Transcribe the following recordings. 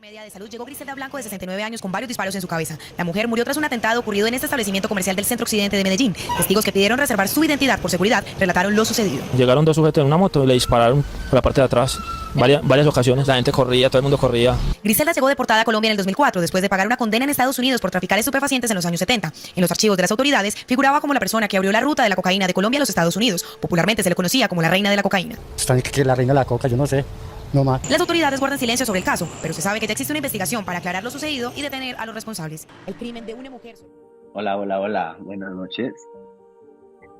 Media de salud llegó Griselda Blanco, de 69 años, con varios disparos en su cabeza. La mujer murió tras un atentado ocurrido en este establecimiento comercial del centro occidente de Medellín. Testigos que pidieron reservar su identidad por seguridad relataron lo sucedido. Llegaron dos sujetos en una moto y le dispararon por la parte de atrás. Varias ocasiones, la gente corría, todo el mundo corría. Griselda llegó deportada a Colombia en el 2004 después de pagar una condena en Estados Unidos por traficar estupefacientes en los años 70. En los archivos de las autoridades figuraba como la persona que abrió la ruta de la cocaína de Colombia a los Estados Unidos. Popularmente se le conocía como la reina de la cocaína. Está que la reina de la coca, yo no sé. No más. Las autoridades guardan silencio sobre el caso, pero se sabe que ya existe una investigación para aclarar lo sucedido y detener a los responsables. El crimen de una mujer. Hola, hola, hola. Buenas noches.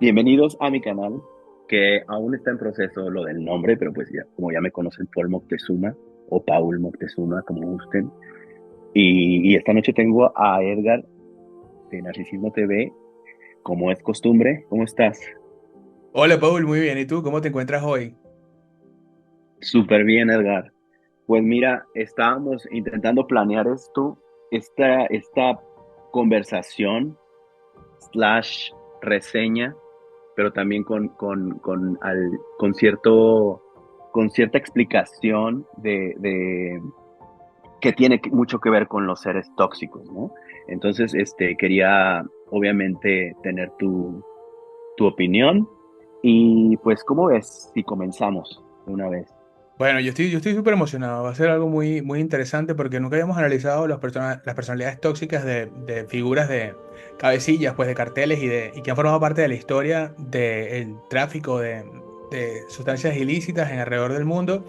Bienvenidos a mi canal, que aún está en proceso lo del nombre, pero pues ya, como ya me conocen, Paul Moctezuma o Paul Moctezuma, como gusten. Y esta noche tengo a Edgar de Narcisismo TV, como es costumbre. ¿Cómo estás? Hola Paul, muy bien. ¿Y tú cómo te encuentras hoy? Súper bien, Edgar. Pues mira, estábamos intentando planear esta conversación slash reseña, pero también con cierta explicación de que tiene mucho que ver con los seres tóxicos, ¿no? Entonces, quería obviamente tener tu opinión y pues, ¿cómo ves si comenzamos de una vez? Bueno, yo estoy súper emocionado. Va a ser algo muy, muy interesante porque nunca habíamos analizado las personalidades tóxicas de figuras de cabecillas, pues de carteles y que han formado parte de la historia del tráfico de sustancias ilícitas en alrededor del mundo.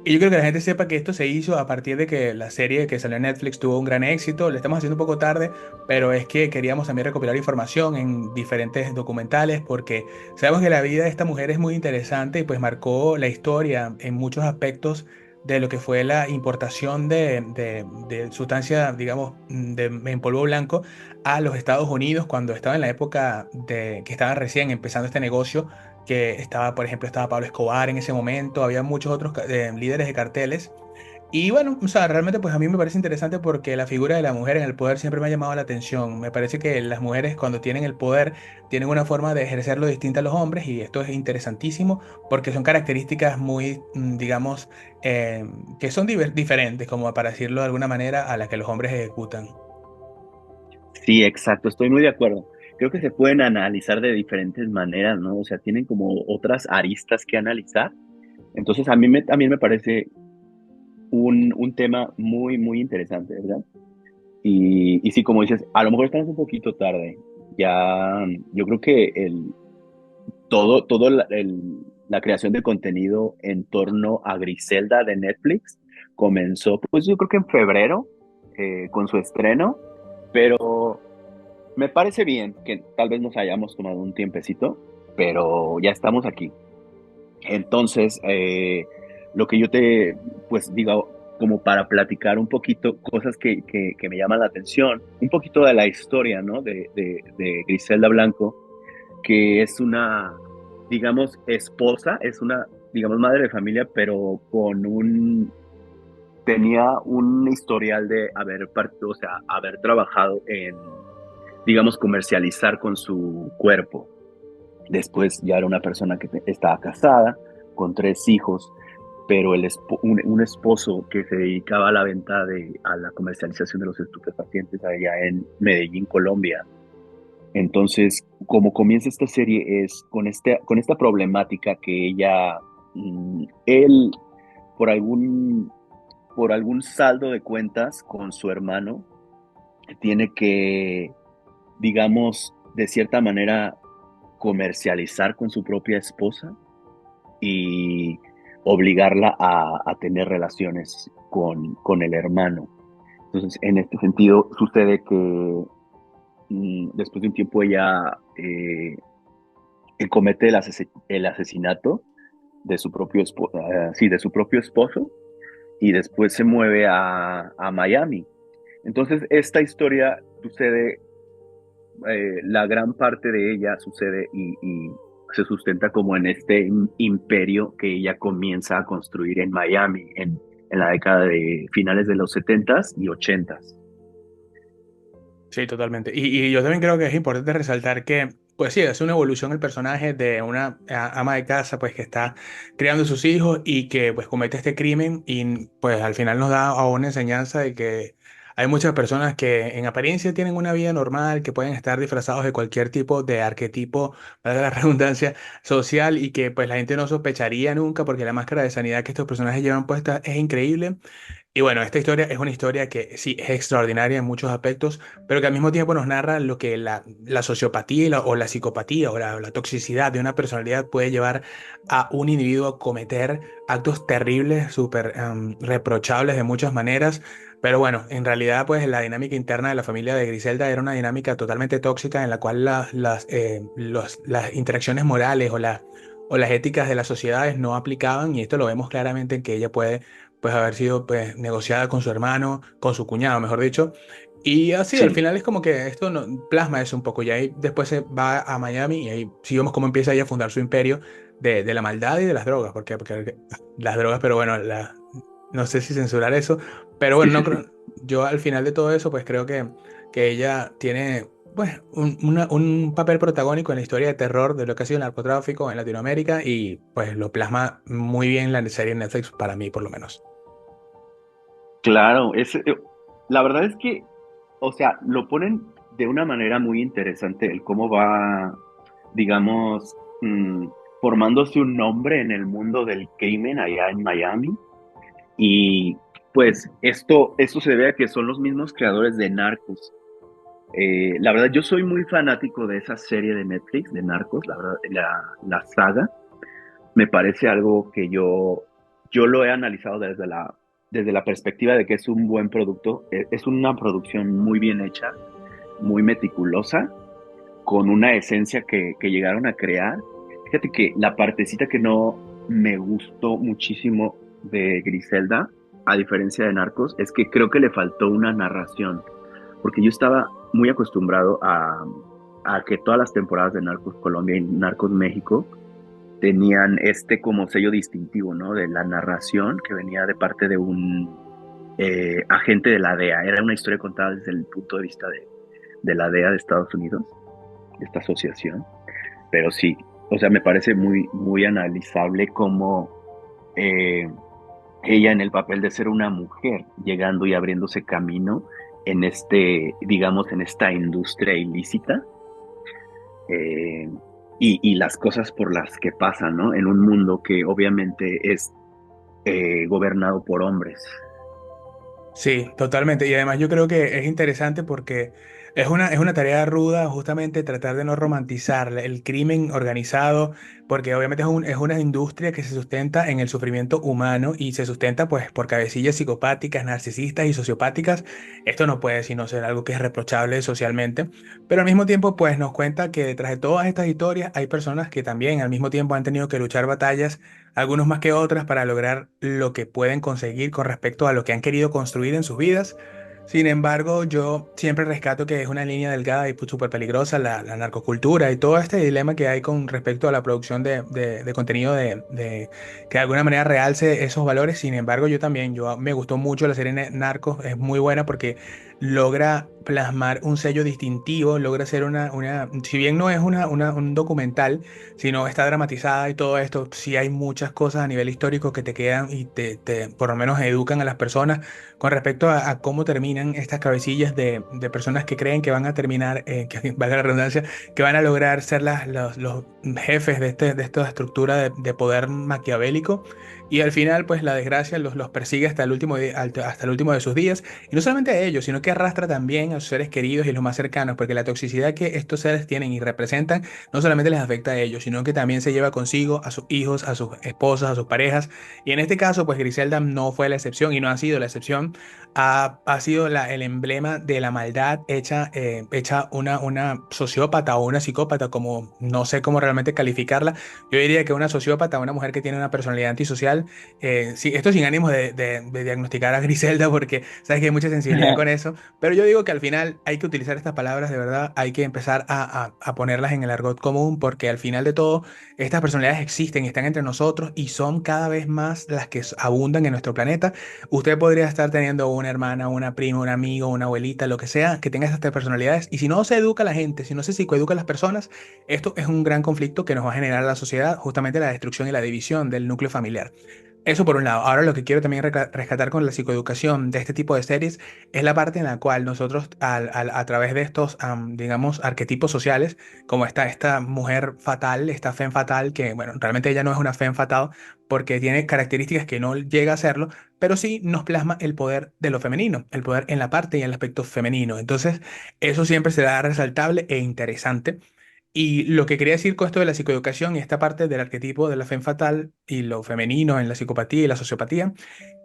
Y yo creo que la gente sepa que esto se hizo a partir de que la serie que salió en Netflix tuvo un gran éxito. Le estamos haciendo un poco tarde, pero es que queríamos también recopilar información en diferentes documentales porque sabemos que la vida de esta mujer es muy interesante y pues marcó la historia en muchos aspectos de lo que fue la importación de sustancia, digamos, en polvo blanco a los Estados Unidos cuando estaba en la época de que estaba recién empezando este negocio, que estaba, por ejemplo, estaba Pablo Escobar en ese momento, había muchos otros líderes de carteles. Y bueno, o sea, realmente pues a mí me parece interesante porque la figura de la mujer en el poder siempre me ha llamado la atención. Me parece que las mujeres cuando tienen el poder tienen una forma de ejercerlo distinta a los hombres y esto es interesantísimo porque son características muy, digamos, que son diferentes, como para decirlo de alguna manera, a las que los hombres ejecutan. Sí, exacto, estoy muy de acuerdo. Creo que se pueden analizar de diferentes maneras, ¿no? O sea, tienen como otras aristas que analizar. Entonces, también me parece un tema muy, muy interesante, ¿verdad? Y sí, como dices, a lo mejor estamos un poquito tarde. Ya, yo creo que la creación de contenido en torno a Griselda de Netflix comenzó, pues yo creo que en febrero, con su estreno, pero me parece bien que tal vez nos hayamos tomado un tiempecito, pero ya estamos aquí. Entonces, lo que yo pues digo, como para platicar un poquito, cosas que me llaman la atención, un poquito de la historia, ¿no? De Griselda Blanco, que es una, digamos, esposa, es una, digamos, madre de familia, pero tenía un historial de o sea, haber trabajado en, digamos, comercializar con su cuerpo. Después ya era una persona que estaba casada, con 3 hijos, pero un esposo que se dedicaba a la venta a la comercialización de los estupefacientes allá en Medellín, Colombia. Entonces, como comienza esta serie es con esta problemática que él, por algún saldo de cuentas con su hermano, tiene que, digamos, de cierta manera, comercializar con su propia esposa y obligarla a tener relaciones con el hermano. Entonces, en este sentido, sucede que después de un tiempo ella comete el asesinato de su propio esposo, sí, de su propio esposo, y después se mueve a Miami. Entonces, esta historia sucede, la gran parte de ella sucede y se sustenta como en este imperio que ella comienza a construir en Miami en la década de finales de los 70s y 80s. Sí, totalmente. Y yo también creo que es importante resaltar que pues sí, es una evolución el personaje de una ama de casa pues que está criando a sus hijos y que pues comete este crimen y pues al final nos da a una enseñanza de que hay muchas personas que en apariencia tienen una vida normal, que pueden estar disfrazados de cualquier tipo de arquetipo, valga la redundancia, social y que pues la gente no sospecharía nunca porque la máscara de sanidad que estos personajes llevan puesta es increíble. Y bueno, esta historia es una historia que sí es extraordinaria en muchos aspectos, pero que al mismo tiempo nos narra lo que la sociopatía o la psicopatía o la toxicidad de una personalidad puede llevar a un individuo a cometer actos terribles, súper reprochables de muchas maneras. Pero bueno, en realidad pues la dinámica interna de la familia de Griselda era una dinámica totalmente tóxica en la cual las interacciones morales o las éticas de las sociedades no aplicaban y esto lo vemos claramente en que ella puede pues haber sido pues negociada con su hermano, con su cuñado, mejor dicho. Y así, al Sí, final es como que esto plasma eso un poco. Y ahí después se va a Miami y ahí sí vemos cómo empieza ella a fundar su imperio de la maldad y de las drogas. Porque las drogas, pero bueno, no sé si censurar eso. Pero bueno, sí, no sí, sí. creo, yo al final de todo eso, pues creo que ella tiene pues, un papel protagónico en la historia de terror de lo que ha sido el narcotráfico en Latinoamérica y pues lo plasma muy bien la serie Netflix para mí, por lo menos. Claro, la verdad es que, o sea, lo ponen de una manera muy interesante el cómo va, digamos, formándose un nombre en el mundo del crimen allá en Miami. Y pues esto se debe a que son los mismos creadores de Narcos. La verdad, yo soy muy fanático de esa serie de Netflix, de Narcos, la verdad, la saga. Me parece algo que yo lo he analizado desde la perspectiva de que es un buen producto. Es una producción muy bien hecha, muy meticulosa, con una esencia que llegaron a crear. Fíjate que la partecita que no me gustó muchísimo de Griselda, a diferencia de Narcos, es que creo que le faltó una narración, porque yo estaba muy acostumbrado a que todas las temporadas de Narcos Colombia y Narcos México tenían este como sello distintivo, ¿no? De la narración que venía de parte de un agente de la DEA. Era una historia contada desde el punto de vista de la DEA de Estados Unidos, de esta asociación. Pero sí, o sea, me parece muy, muy analizable cómo eh, ella en el papel de ser una mujer, llegando y abriéndose camino en digamos, en esta industria ilícita, eh, y las cosas por las que pasan, ¿no? En un mundo que obviamente es gobernado por hombres. Sí, totalmente. Y además yo creo que es interesante porque es una tarea ruda justamente tratar de no romantizar el crimen organizado, porque obviamente es una industria que se sustenta en el sufrimiento humano y se sustenta pues por cabecillas psicopáticas, narcisistas y sociopáticas. Esto no puede sino ser algo que es reprochable socialmente, pero al mismo tiempo pues nos cuenta que detrás de todas estas historias hay personas que también al mismo tiempo han tenido que luchar batallas algunos más que otras para lograr lo que pueden conseguir con respecto a lo que han querido construir en sus vidas. Sin embargo, yo siempre rescato que es una línea delgada y súper peligrosa la narcocultura y todo este dilema que hay con respecto a la producción de contenido que de alguna manera realce esos valores. Sin embargo, yo me gustó mucho la serie Narcos, es muy buena porque logra plasmar un sello distintivo, logra ser si bien no es un documental, sino está dramatizada y todo esto, sí hay muchas cosas a nivel histórico que te quedan y por lo menos educan a las personas con respecto a cómo terminan estas cabecillas de personas que creen que van a terminar, que valga la redundancia, que van a lograr ser los jefes de esta estructura de poder maquiavélico. Y al final, pues la desgracia los persigue hasta el último, hasta el último de sus días. Y no solamente a ellos, sino que arrastra también a sus seres queridos y los más cercanos, porque la toxicidad que estos seres tienen y representan no solamente les afecta a ellos, sino que también se lleva consigo a sus hijos, a sus esposas, a sus parejas. Y en este caso, pues Griselda no fue la excepción y no ha sido la excepción. Ha sido el emblema de la maldad hecha una sociópata o una psicópata, como no sé cómo realmente calificarla. Yo diría que una sociópata, una mujer que tiene una personalidad antisocial, tal. Sí, esto sin ánimo de diagnosticar a Griselda, porque sabes que hay mucha sensibilidad con eso, pero yo digo que al final hay que utilizar estas palabras de verdad, hay que empezar a ponerlas en el argot común, porque al final de todo, estas personalidades existen, están entre nosotros y son cada vez más las que abundan en nuestro planeta. Usted podría estar teniendo una hermana, una prima, un amigo, una abuelita, lo que sea, que tenga estas personalidades, y si no se educa a la gente, si no se psicoeduca a las personas, esto es un gran conflicto que nos va a generar a la sociedad, justamente la destrucción y la división del núcleo familiar. Eso por un lado. Ahora lo que quiero también rescatar con la psicoeducación de este tipo de series es la parte en la cual nosotros a través de estos, digamos, arquetipos sociales, como está esta mujer fatal, esta femme fatal, que bueno, realmente ella no es una femme fatal porque tiene características que no llega a serlo, pero sí nos plasma el poder de lo femenino, el poder en la parte y en el aspecto femenino. Entonces, eso siempre será resaltable e interesante. Y lo que quería decir con esto de la psicoeducación y esta parte del arquetipo de la femme fatal y lo femenino en la psicopatía y la sociopatía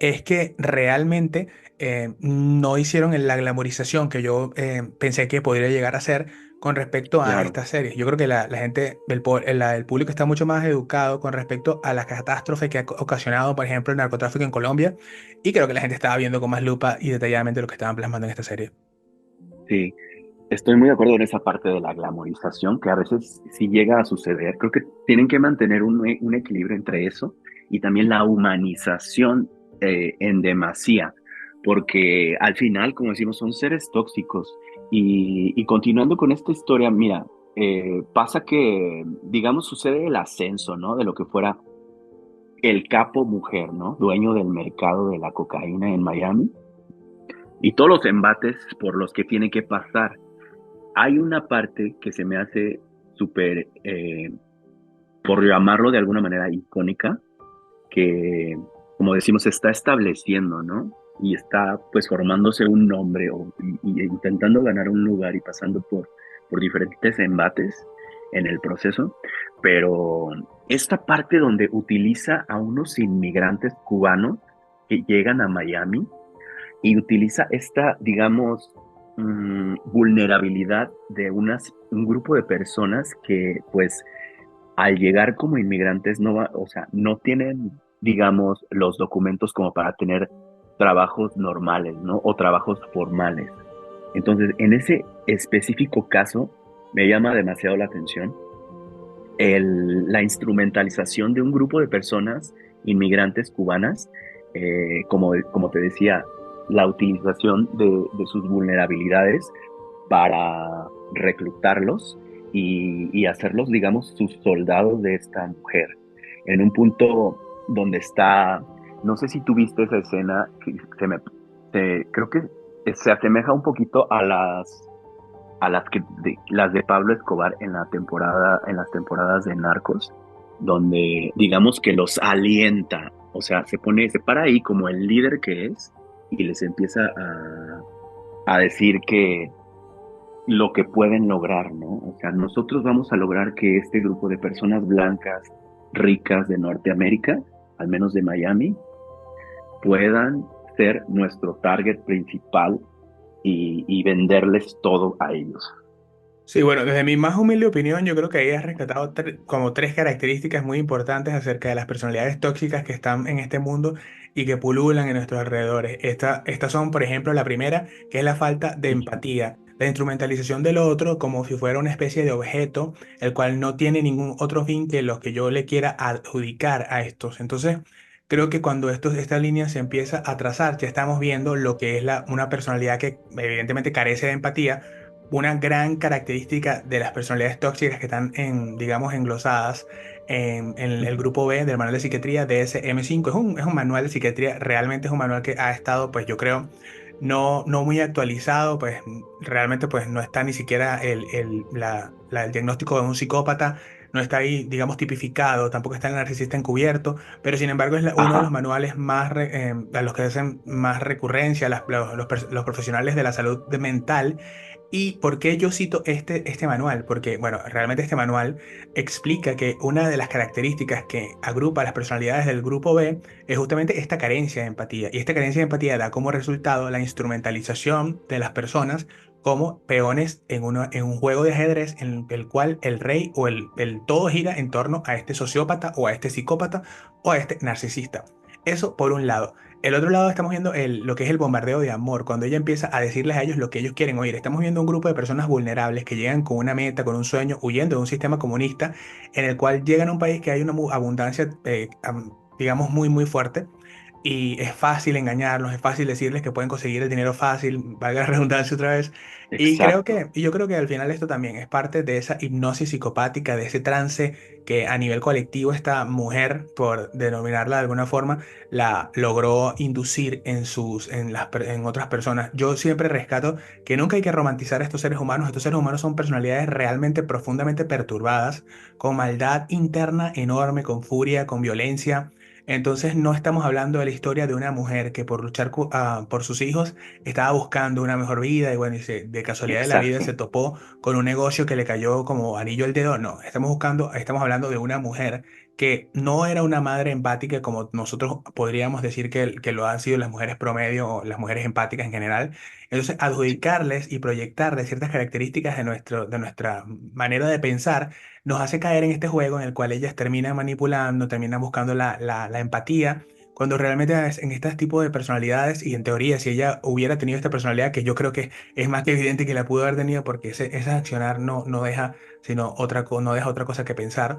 es que realmente no hicieron la glamorización que yo pensé que podría llegar a ser con respecto a Claro. estas series. Yo creo que la gente, el público está mucho más educado con respecto a las catástrofes que ha ocasionado, por ejemplo, el narcotráfico en Colombia, y creo que la gente estaba viendo con más lupa y detalladamente lo que estaban plasmando en esta serie. Sí, estoy muy de acuerdo en esa parte de la glamorización, que a veces sí llega a suceder. Creo que tienen que mantener un equilibrio entre eso y también la humanización en demasía, porque al final, como decimos, son seres tóxicos. Y continuando con esta historia, mira, pasa que, digamos, sucede el ascenso, ¿no? De lo que fuera el capo mujer, ¿no? Dueño del mercado de la cocaína en Miami y todos los embates por los que tiene que pasar. Hay una parte que se me hace súper, por llamarlo de alguna manera, icónica, que, como decimos, se está estableciendo, ¿no? Y está pues formándose un nombre y intentando ganar un lugar y pasando por diferentes embates en el proceso. Pero esta parte donde utiliza a unos inmigrantes cubanos que llegan a Miami y utiliza esta, digamos, vulnerabilidad de un grupo de personas que, pues, al llegar como inmigrantes o sea, no tienen, digamos, los documentos como para tener trabajos normales, ¿no? O trabajos formales. Entonces, en ese específico caso, me llama demasiado la atención la instrumentalización de un grupo de personas inmigrantes cubanas, como te decía, la utilización de sus vulnerabilidades para reclutarlos y hacerlos, digamos, sus soldados de esta mujer. En un punto donde está, no sé si tú viste esa escena, que creo que se asemeja un poquito las de Pablo Escobar en las temporadas de Narcos, donde digamos que los alienta, o sea, se para ahí como el líder que es y les empieza a decir que lo que pueden lograr, ¿no? O sea, nosotros vamos a lograr que este grupo de personas blancas, ricas de Norteamérica, al menos de Miami, puedan ser nuestro target principal y venderles todo a ellos. Sí, bueno, desde mi más humilde opinión, yo creo que ahí has rescatado como tres características muy importantes acerca de las personalidades tóxicas que están en este mundo y que pululan en nuestros alrededores. Estas son, por ejemplo, la primera, que es la falta de empatía, la instrumentalización del otro como si fuera una especie de objeto, el cual no tiene ningún otro fin que los que yo le quiera adjudicar a estos. Entonces, creo que cuando esta línea se empieza a trazar, ya estamos viendo lo que es una personalidad que evidentemente carece de empatía. Una gran característica de las personalidades tóxicas que están digamos, englosadas en el grupo B del manual de psiquiatría DSM-5. Es un manual de psiquiatría, realmente es un manual que ha estado, pues yo creo, no muy actualizado, pues realmente pues no está ni siquiera el diagnóstico de un psicópata, no está ahí, digamos, tipificado, tampoco está el narcisista encubierto, pero sin embargo es uno de los Ajá. manuales a los que hacen más recurrencia los profesionales de la salud mental. ¿Y por qué yo cito este manual? Porque, bueno, realmente este manual explica que una de las características que agrupa a las personalidades del grupo B es justamente esta carencia de empatía. Y esta carencia de empatía da como resultado la instrumentalización de las personas como peones en un juego de ajedrez en el cual el rey o el todo gira en torno a este sociópata o a este psicópata o a este narcisista. Eso por un lado. El otro lado estamos viendo lo que es el bombardeo de amor, cuando ella empieza a decirles a ellos lo que ellos quieren oír. Estamos viendo un grupo de personas vulnerables que llegan con una meta, con un sueño, huyendo de un sistema comunista en el cual llegan a un país que hay una abundancia, digamos, muy, muy fuerte. Y es fácil engañarlos, es fácil decirles que pueden conseguir el dinero fácil, valga la redundancia otra vez. Exacto, Y yo creo que al final esto también es parte de esa hipnosis psicopática, de ese trance que a nivel colectivo esta mujer, por denominarla de alguna forma, la logró inducir en otras personas. Yo siempre rescato que nunca hay que romantizar a estos seres humanos. Estos seres humanos son personalidades realmente profundamente perturbadas, con maldad interna enorme, con furia, con violencia. Entonces no estamos hablando de la historia de una mujer que por luchar por sus hijos estaba buscando una mejor vida y bueno, de casualidad de la vida exacto. se topó con un negocio que le cayó como anillo al dedo. No, estamos hablando de una mujer que no era una madre empática como nosotros podríamos decir que lo han sido las mujeres promedio o las mujeres empáticas en general. Entonces adjudicarles y proyectarles ciertas características de nuestra manera de pensar nos hace caer en este juego en el cual ellas terminan manipulando, terminan buscando la empatía, cuando realmente en este tipo de personalidades, y en teoría si ella hubiera tenido esta personalidad, que yo creo que es más que evidente que la pudo haber tenido porque ese accionar no deja, no deja otra cosa que pensar,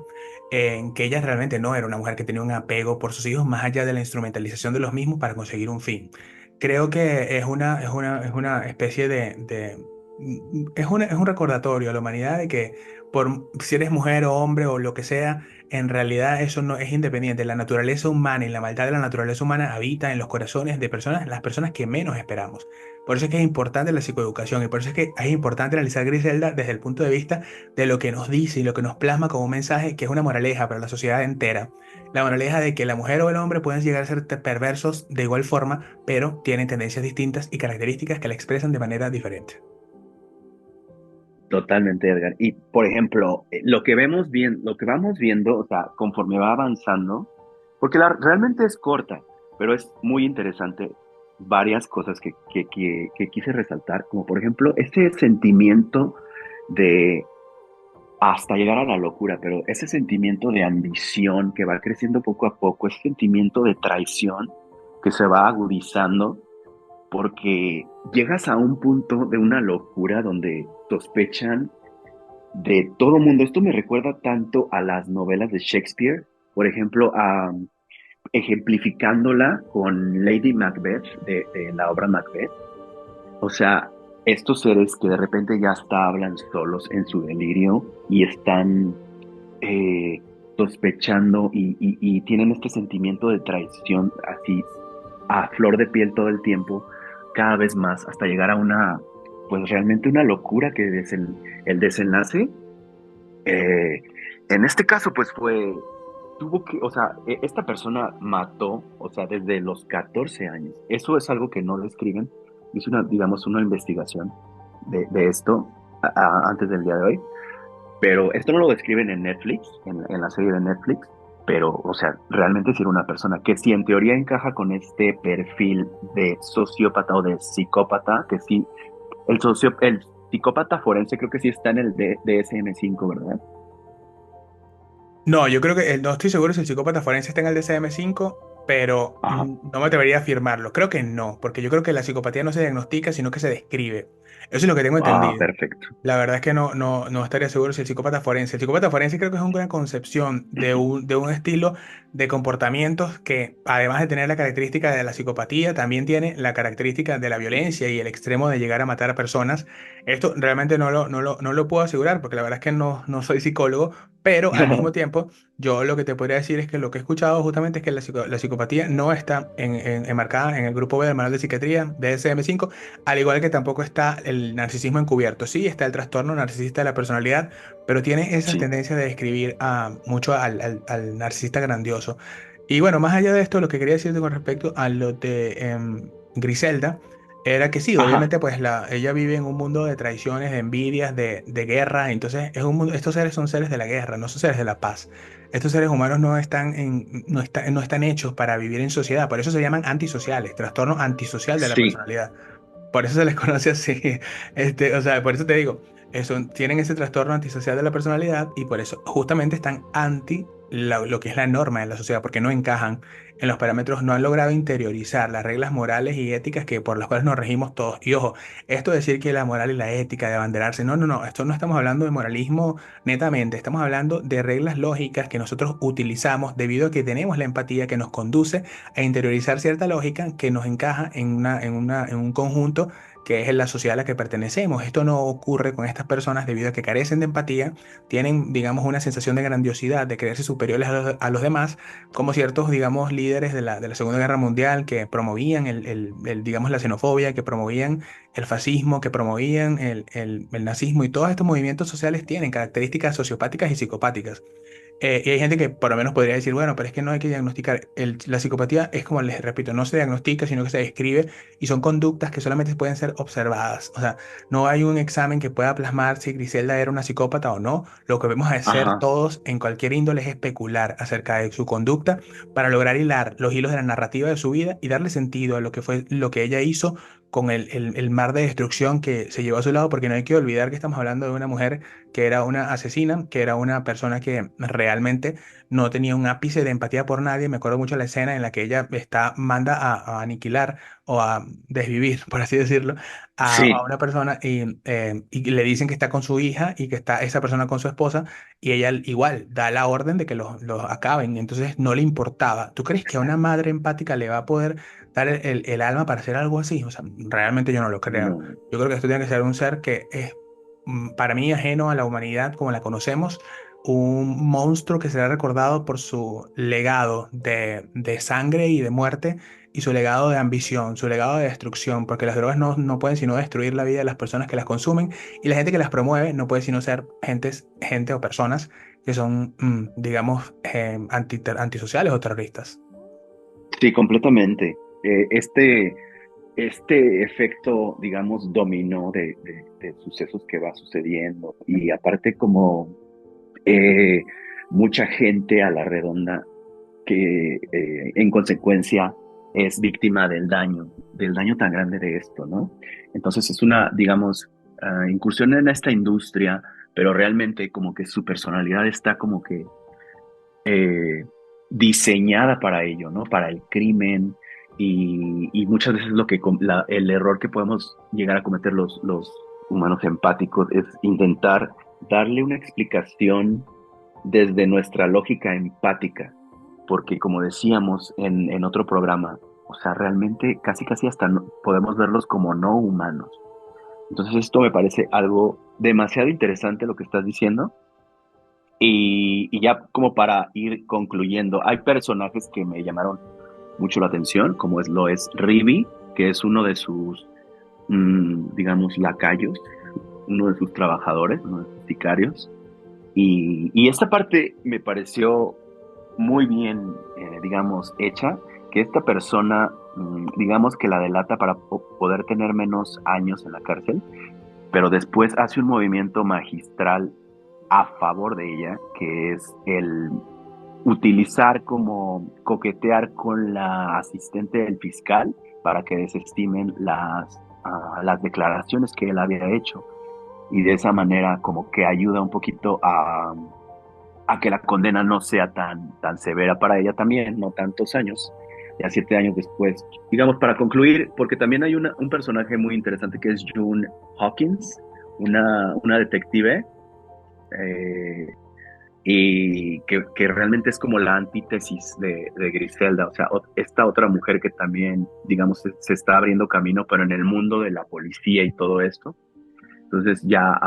en que ella realmente no era una mujer que tenía un apego por sus hijos más allá de la instrumentalización de los mismos para conseguir un fin. Creo que es una especie es un recordatorio a la humanidad de que por si eres mujer o hombre o lo que sea, en realidad eso no es independiente. La naturaleza humana y la maldad de la naturaleza humana habita en los corazones de personas, las personas que menos esperamos. Por eso es que es importante la psicoeducación y por eso es que es importante analizar Griselda desde el punto de vista de lo que nos dice y lo que nos plasma como un mensaje que es una moraleja para la sociedad entera. La moraleja de que la mujer o el hombre pueden llegar a ser perversos de igual forma, pero tienen tendencias distintas y características que la expresan de manera diferente. Totalmente, Edgar. Y por ejemplo, lo que vemos bien, lo que vamos viendo, o sea, conforme va avanzando, porque realmente es corta, pero es muy interesante varias cosas que quise resaltar, como por ejemplo, ese sentimiento de hasta llegar a la locura, pero ese sentimiento de ambición que va creciendo poco a poco, ese sentimiento de traición que se va agudizando porque llegas a un punto de una locura donde sospechan de todo mundo. Esto me recuerda tanto a las novelas de Shakespeare, por ejemplo, ejemplificándola con Lady Macbeth de la obra Macbeth. O sea, estos seres que de repente ya hasta hablan solos en su delirio y están sospechando y tienen este sentimiento de traición así a flor de piel todo el tiempo, cada vez más, hasta llegar a pues realmente una locura que es el desenlace. Eh, en este caso, pues o sea, esta persona mató, o sea, desde los 14 años. Eso es algo que no lo escriben. Hice digamos, una investigación de esto antes del día de hoy. Pero esto no lo describen en Netflix, en la serie de Netflix, pero, o sea, realmente si era una persona que sí en teoría encaja con este perfil de sociópata o de psicópata, que sí, el psicópata forense creo que sí está en el DSM-5, ¿verdad? No, yo creo que no estoy seguro si el psicópata forense está en el DSM-5, pero Ajá. no me atrevería a afirmarlo. Creo que no, porque yo creo que la psicopatía no se diagnostica, sino que se describe. Eso es lo que tengo Ah, entendido. perfecto. La verdad es que no estaría seguro si el psicópata forense. El psicópata forense creo que es una concepción de un estilo de comportamientos que, además de tener la característica de la psicopatía, también tiene la característica de la violencia y el extremo de llegar a matar a personas. Esto realmente no lo puedo asegurar porque la verdad es que no soy psicólogo, pero al mismo tiempo yo lo que te podría decir es que lo que he escuchado justamente es que la psicopatía no está enmarcada en el grupo B del manual de psiquiatría DSM-5, al igual que tampoco está el narcisismo encubierto. Sí, está el trastorno narcisista de la personalidad, pero tiene esas Sí. tendencias de describir mucho al narcisista grandioso. Y bueno, más allá de esto, lo que quería decirte con respecto a lo de Griselda, era que sí, Ajá. obviamente pues ella vive en un mundo de traiciones, de envidias, de guerra, entonces es un mundo, estos seres son seres de la guerra, no son seres de la paz. Estos seres humanos no están hechos para vivir en sociedad, por eso se llaman antisociales, trastorno antisocial de la Sí. personalidad. por eso se les conoce así. O sea, por eso te digo, tienen ese trastorno antisocial de la personalidad y por eso justamente están anti lo que es la norma de la sociedad, porque no encajan en los parámetros, no han logrado interiorizar las reglas morales y éticas que por las cuales nos regimos todos. Y ojo, esto de decir que la moral y la ética de abanderarse, no, no, no, esto no estamos hablando de moralismo netamente, estamos hablando de reglas lógicas que nosotros utilizamos debido a que tenemos la empatía que nos conduce a interiorizar cierta lógica que nos encaja en un conjunto que es la sociedad a la que pertenecemos. Esto no ocurre con estas personas debido a que carecen de empatía, tienen, digamos, una sensación de grandiosidad, de creerse superiores a los demás, como ciertos, digamos, líderes de la Segunda Guerra Mundial que promovían digamos, la xenofobia, que promovían el fascismo, que promovían el nazismo, y todos estos movimientos sociales tienen características sociopáticas y psicopáticas. Y hay gente que por lo menos podría decir, bueno, pero es que no hay que diagnosticar. La psicopatía es como les repito, no se diagnostica, sino que se describe y son conductas que solamente pueden ser observadas. O sea, no hay un examen que pueda plasmar si Griselda era una psicópata o no. Lo que vemos hacer Ajá. todos en cualquier índole es especular acerca de su conducta para lograr hilar los hilos de la narrativa de su vida y darle sentido a lo que fue lo que ella hizo con el mar de destrucción que se llevó a su lado, porque no hay que olvidar que estamos hablando de una mujer que era una asesina, que era una persona que realmente no tenía un ápice de empatía por nadie. Me acuerdo mucho la escena en la que ella manda a aniquilar o a desvivir, por así decirlo, a Sí, una persona y le dicen que está con su hija y que está esa persona con su esposa y ella igual da la orden de que los acaben. Entonces no le importaba. ¿Tú crees que a una madre empática le va a poder dar el alma para hacer algo así? O sea, realmente yo no lo creo. no. Yo creo que esto tiene que ser un ser que es para mí ajeno a la humanidad como la conocemos, un monstruo que será recordado por su legado de sangre y de muerte y su legado de ambición, su legado de destrucción, porque las drogas no pueden sino destruir la vida de las personas que las consumen y la gente que las promueve no puede sino ser gente o personas que son, digamos, antisociales o terroristas. Sí, completamente. Este efecto, digamos, dominó de sucesos que va sucediendo y aparte como eh, mucha gente a la redonda que en consecuencia es víctima del daño tan grande de esto, ¿no? Entonces es una, digamos, incursión en esta industria, pero realmente como que su personalidad está como que eh, diseñada para ello, ¿no? Para el crimen y muchas veces el error que podemos llegar a cometer los humanos empáticos es intentar darle una explicación desde nuestra lógica empática, porque como decíamos en otro programa, o sea, realmente casi casi hasta podemos verlos como no humanos. Entonces esto me parece algo demasiado interesante lo que estás diciendo y ya como para ir concluyendo, hay personajes que me llamaron mucho la atención, como lo es Rivi, que es uno de sus, digamos, lacayos, uno de sus trabajadores, uno de sus sicarios. Y esta parte me pareció muy bien, digamos, hecha, que esta persona, digamos, que la delata para poder tener menos años en la cárcel, pero después hace un movimiento magistral a favor de ella, que es el utilizar como coquetear con la asistente del fiscal para que desestimen las declaraciones que él había hecho. Y de esa manera como que ayuda un poquito a que la condena no sea tan severa para ella también, no tantos años, ya 7 años después. Digamos, para concluir, porque también hay un personaje muy interesante que es June Hawkins, una detective eh, y que realmente es como la antítesis de Griselda, o sea, esta otra mujer que también, digamos, se está abriendo camino, pero en el mundo de la policía y todo esto. Entonces ya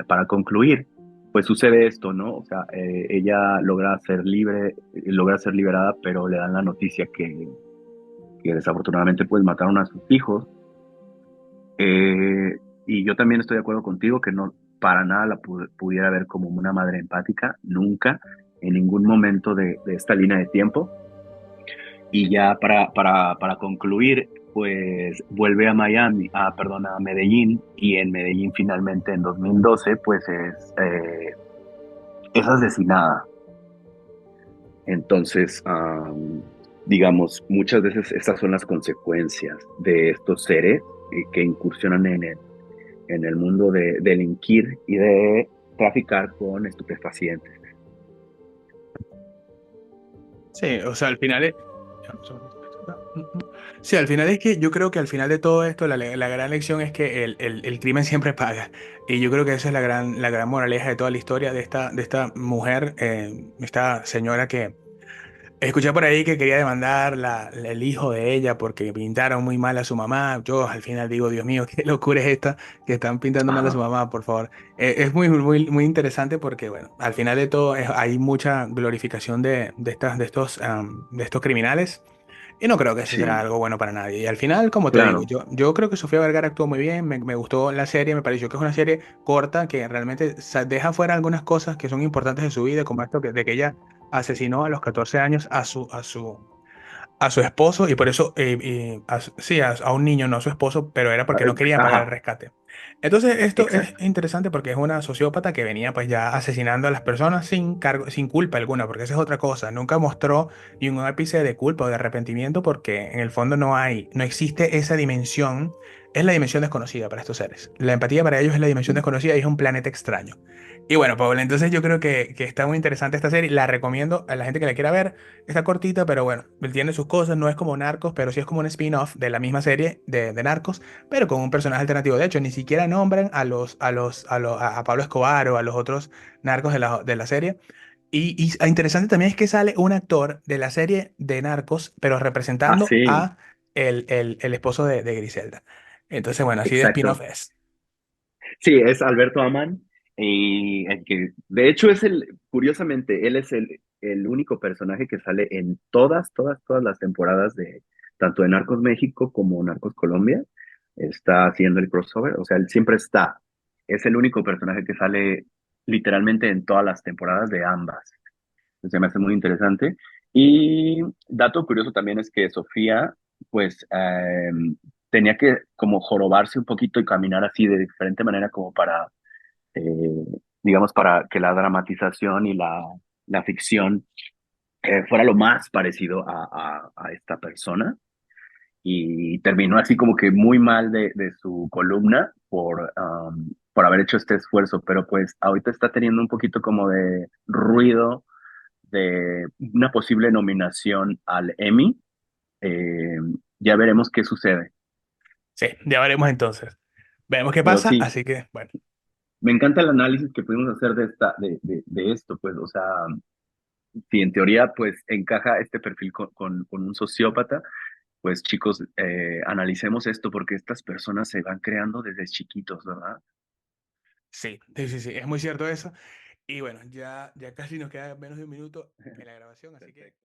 para concluir, pues sucede esto, ¿no? O sea, ella logra ser libre, logra ser liberada, pero le dan la noticia que desafortunadamente pues mataron a sus hijos. Y yo también estoy de acuerdo contigo que no para nada la pudiera ver como una madre empática, nunca, en ningún momento de esta línea de tiempo. Y ya para concluir, pues vuelve a Miami, perdón, a Medellín, y en Medellín finalmente en 2012, pues es asesinada. Entonces, digamos, muchas veces estas son las consecuencias de estos seres que incursionan en el mundo de delinquir y de traficar con estupefacientes. Sí, o sea, al final es... Sí, al final es que yo creo que al final de todo esto la gran lección es que el crimen siempre paga. Y yo creo que esa es la gran moraleja de toda la historia de esta mujer, esta señora que escuché por ahí que quería demandar el hijo de ella porque pintaron muy mal a su mamá. Yo al final digo, Dios mío, qué locura es esta que están pintando mal a su Ajá. mamá, por favor. Es muy interesante porque, bueno, al final de todo hay mucha glorificación de estos criminales. Y no creo que eso sea Sí, algo bueno para nadie. Y al final, como te digo, claro. yo creo que Sofía Vergara actuó muy bien, me gustó la serie, me pareció que es una serie corta que realmente deja fuera algunas cosas que son importantes de su vida, como esto de que ella asesinó a los 14 años a su esposo y por eso, sí, a un niño, no a su esposo, pero era porque no querían pagar el Ajá, rescate. Entonces, esto es exacto. interesante porque es una sociópata que venía pues ya asesinando a las personas sin cargo, sin culpa alguna, porque esa es otra cosa. Nunca mostró ni un ápice de culpa o de arrepentimiento porque en el fondo no existe esa dimensión. Es la dimensión desconocida para estos seres. La empatía para ellos es la dimensión Sí. desconocida y es un planeta extraño. Y bueno, Paula, entonces yo creo que está muy interesante esta serie. La recomiendo a la gente que la quiera ver. Está cortita, pero bueno, tiene sus cosas. No es como Narcos, pero sí es como un spin-off de la misma serie de Narcos, pero con un personaje alternativo. De hecho, ni siquiera nombran a Pablo Escobar o a los otros narcos de la serie. Y interesante también es que sale un actor de la serie de Narcos, pero Ah, representando sí, a el esposo de Griselda. Entonces, bueno, así de spin-off exacto. es. Sí, es Alberto Amán, y el que, de hecho, curiosamente, él es el único personaje que sale en todas las temporadas de tanto de Narcos México como Narcos Colombia. Está haciendo el crossover, o sea, él siempre está. Es el único personaje que sale literalmente en todas las temporadas de ambas. Se me hace muy interesante. Y dato curioso también es que Sofía, pues, tenía que como jorobarse un poquito y caminar así de diferente manera como para, eh, digamos, para que la dramatización y la ficción fuera lo más parecido a esta persona. Y terminó así como que muy mal de su columna por haber hecho este esfuerzo, pero pues ahorita está teniendo un poquito como de ruido de una posible nominación al Emmy. Eh, ya veremos qué sucede. Sí, ya veremos entonces. Veremos qué Pero pasa, sí, así que, bueno. me encanta el análisis que pudimos hacer de esto, pues, o sea, si en teoría, pues, encaja este perfil con un sociópata, pues, chicos, analicemos esto porque estas personas se van creando desde chiquitos, ¿verdad? Sí, sí, sí, sí, es muy cierto eso. Y bueno, ya casi nos queda menos de un minuto en la grabación, así que... Perfecto.